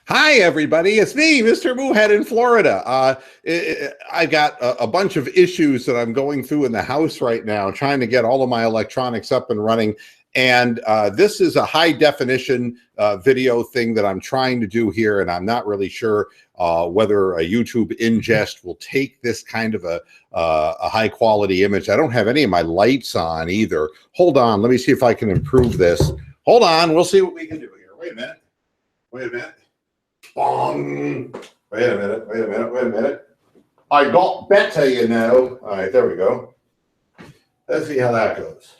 Hi, everybody. It's me, Mr. Moohead in Florida. I got a bunch of issues that I'm going through in the house right now, trying to get all of my electronics up and running. And this is a high definition video thing that I'm trying to do here. And I'm not really sure whether a YouTube ingest will take this kind of a high quality image. I don't have any of my lights on either. Hold on. Let me see if I can improve this. Hold on. We'll see what we can do here. Wait a minute. Wait a minute. Bong. Wait a minute, wait a minute, wait a minute. I got better, you know. All right, there we go. Let's see how that goes.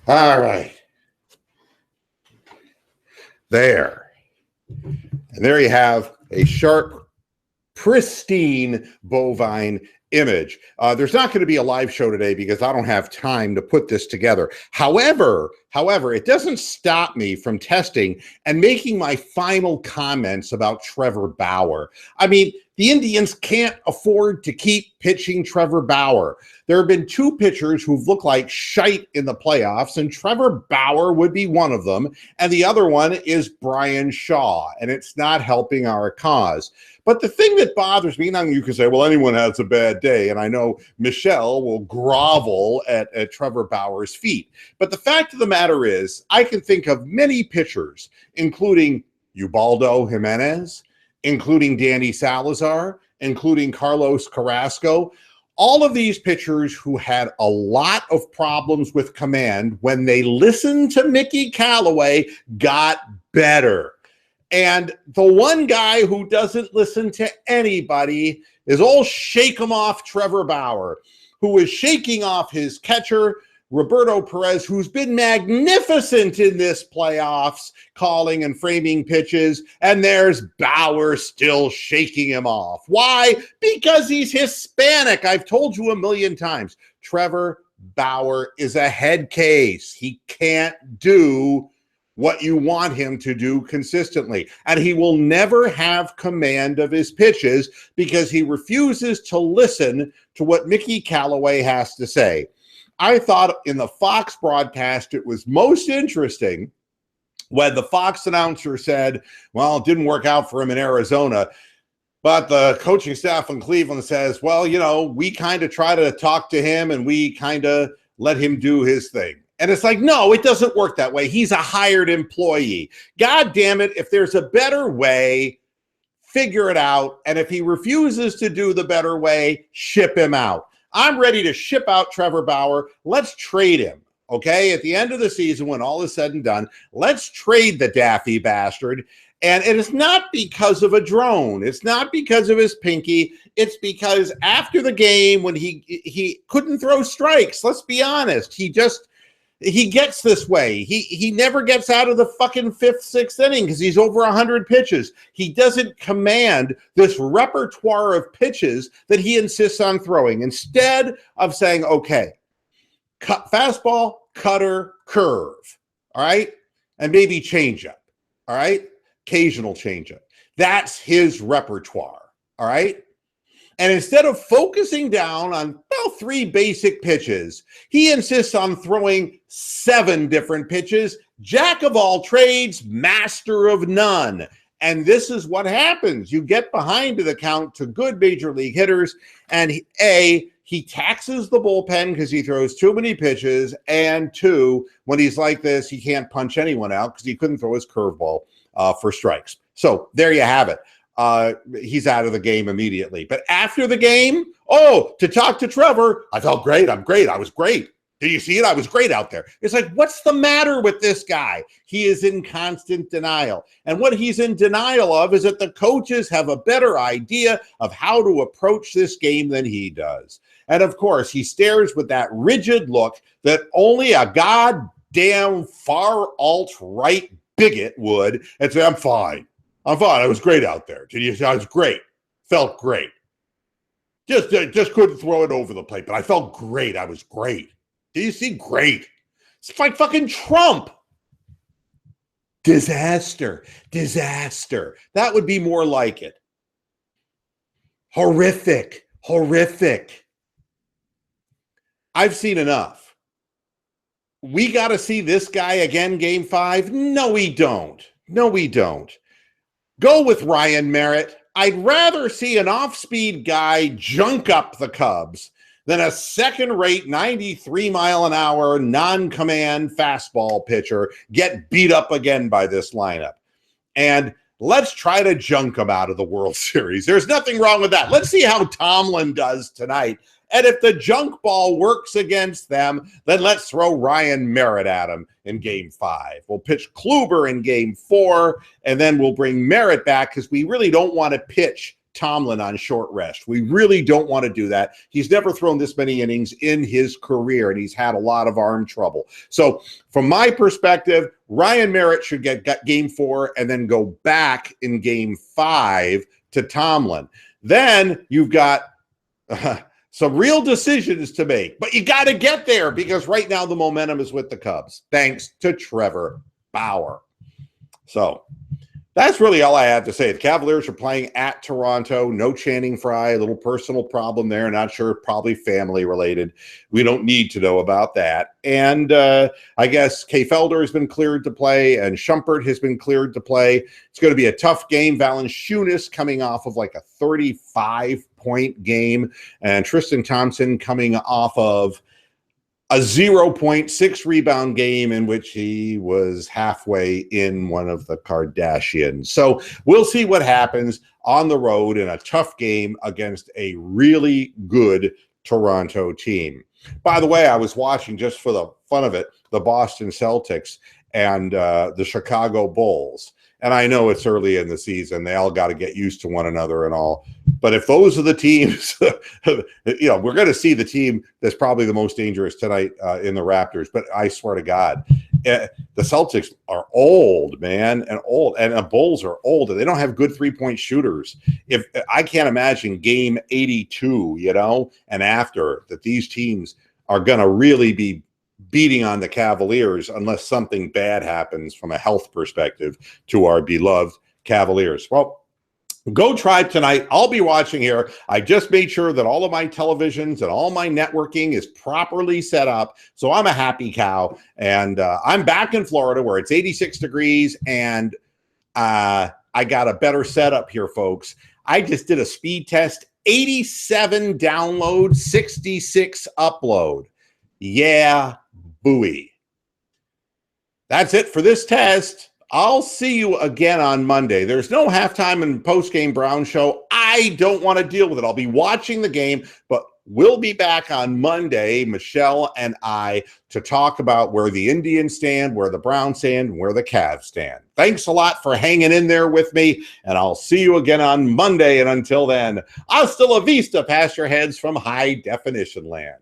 All right. There. And there you have a sharp, pristine bovine image. There's not going to be a live show today because I don't have time to put this together. However, it doesn't stop me from testing and making my final comments about Trevor Bauer. I mean, the Indians can't afford to keep pitching Trevor Bauer. There have been two pitchers who've looked like shite in the playoffs, and Trevor Bauer would be one of them. And the other one is Bryan Shaw, and it's not helping our cause. But the thing that bothers me, now you can say, well, anyone has a bad day. And I know Michelle will grovel at Trevor Bauer's feet. But the fact of the matter is, I can think of many pitchers, including Ubaldo Jimenez, including Danny Salazar, including Carlos Carrasco, all of these pitchers who had a lot of problems with command when they listened to Mickey Callaway got better. And the one guy who doesn't listen to anybody is old shake 'em off Trevor Bauer, who is shaking off his catcher, Roberto Perez, who's been magnificent in this playoffs, calling and framing pitches, and there's Bauer still shaking him off. Why? Because he's Hispanic. I've told you a million times. Trevor Bauer is a head case. He can't do what you want him to do consistently. And he will never have command of his pitches because he refuses to listen to what Mickey Callaway has to say. I thought in the Fox broadcast, it was most interesting when the Fox announcer said, well, it didn't work out for him in Arizona. But the coaching staff in Cleveland says, well, you know, we kind of try to talk to him and we kind of let him do his thing. And it's like, no, it doesn't work that way. He's a hired employee. God damn it. If there's a better way, figure it out. And if he refuses to do the better way, ship him out. I'm ready to ship out Trevor Bauer. Let's trade him. Okay. At the end of the season, when all is said and done, let's trade the daffy bastard. And it is not because of a drone. It's not because of his pinky. It's because after the game, when he couldn't throw strikes, let's be honest, he gets this way. He never gets out of the fucking fifth, sixth inning because he's over 100 pitches. He doesn't command this repertoire of pitches that he insists on throwing. Instead of saying, okay, fastball, cutter, curve, all right? And maybe changeup, all right? Occasional changeup. That's his repertoire, all right? And instead of focusing down on about 3 basic pitches, he insists on throwing 7 different pitches, jack of all trades, master of none. And this is what happens. You get behind the count to good major league hitters, and he taxes the bullpen because he throws too many pitches, and 2, when he's like this, he can't punch anyone out because he couldn't throw his curveball for strikes. So there you have it. He's out of the game immediately. But after the game, to talk to Trevor, I felt great. I'm great. I was great. Did you see it? I was great out there. It's like, what's the matter with this guy? He is in constant denial. And what he's in denial of is that the coaches have a better idea of how to approach this game than he does. And of course, he stares with that rigid look that only a goddamn far alt-right bigot would, and say, I'm fine. I was great out there. I was great. Felt great. Just couldn't throw it over the plate, but I felt great. I was great. Did you see? Great. It's like fucking Trump. Disaster. That would be more like it. Horrific. I've seen enough. We got to see this guy again, game 5? No, we don't. Go with Ryan Merritt. I'd rather see an off-speed guy junk up the Cubs than a second-rate 93-mile-an-hour non-command fastball pitcher get beat up again by this lineup. And let's try to junk him out of the World Series. There's nothing wrong with that. Let's see how Tomlin does tonight. And if the junk ball works against them, then let's throw Ryan Merritt at him in Game 5. We'll pitch Kluber in Game 4, and then we'll bring Merritt back because we really don't want to pitch Tomlin on short rest. We really don't want to do that. He's never thrown this many innings in his career, and he's had a lot of arm trouble. So from my perspective, Ryan Merritt should get Game 4 and then go back in Game 5 to Tomlin. Then you've got some real decisions to make, but you got to get there because right now the momentum is with the Cubs, thanks to Trevor Bauer. So that's really all I have to say. The Cavaliers are playing at Toronto. No Channing Frye, a little personal problem there. Not sure, probably family related. We don't need to know about that. And I guess Kay Felder has been cleared to play and Shumpert has been cleared to play. It's going to be a tough game. Valanciunas coming off of like a 35-point game and Tristan Thompson coming off of a 0.6 rebound game in which he was halfway in one of the Kardashians. So we'll see what happens on the road in a tough game against a really good Toronto team. By the way, I was watching, just for the fun of it, the Boston Celtics and the Chicago Bulls. And I know it's early in the season. They all got to get used to one another and all. But if those are the teams, we're going to see the team that's probably the most dangerous tonight in the Raptors. But I swear to God, the Celtics are old, man, and the Bulls are old, and they don't have good three-point shooters. If I can't imagine game 82, and after that, these teams are going to really be beating on the Cavaliers unless something bad happens from a health perspective to our beloved Cavaliers. Well, go Tribe tonight. I'll be watching here. I just made sure that all of my televisions and all my networking is properly set up. So I'm a happy cow. And I'm back in Florida where it's 86 degrees and I got a better setup here, folks. I just did a speed test, 87 download, 66 upload. Yeah, buoy. That's it for this test. I'll see you again on Monday. There's no halftime and post-game Brown show. I don't want to deal with it. I'll be watching the game, but we'll be back on Monday, Michelle and I, to talk about where the Indians stand, where the Browns stand, and where the Cavs stand. Thanks a lot for hanging in there with me, and I'll see you again on Monday. And until then, hasta la vista, past your heads from high definition land.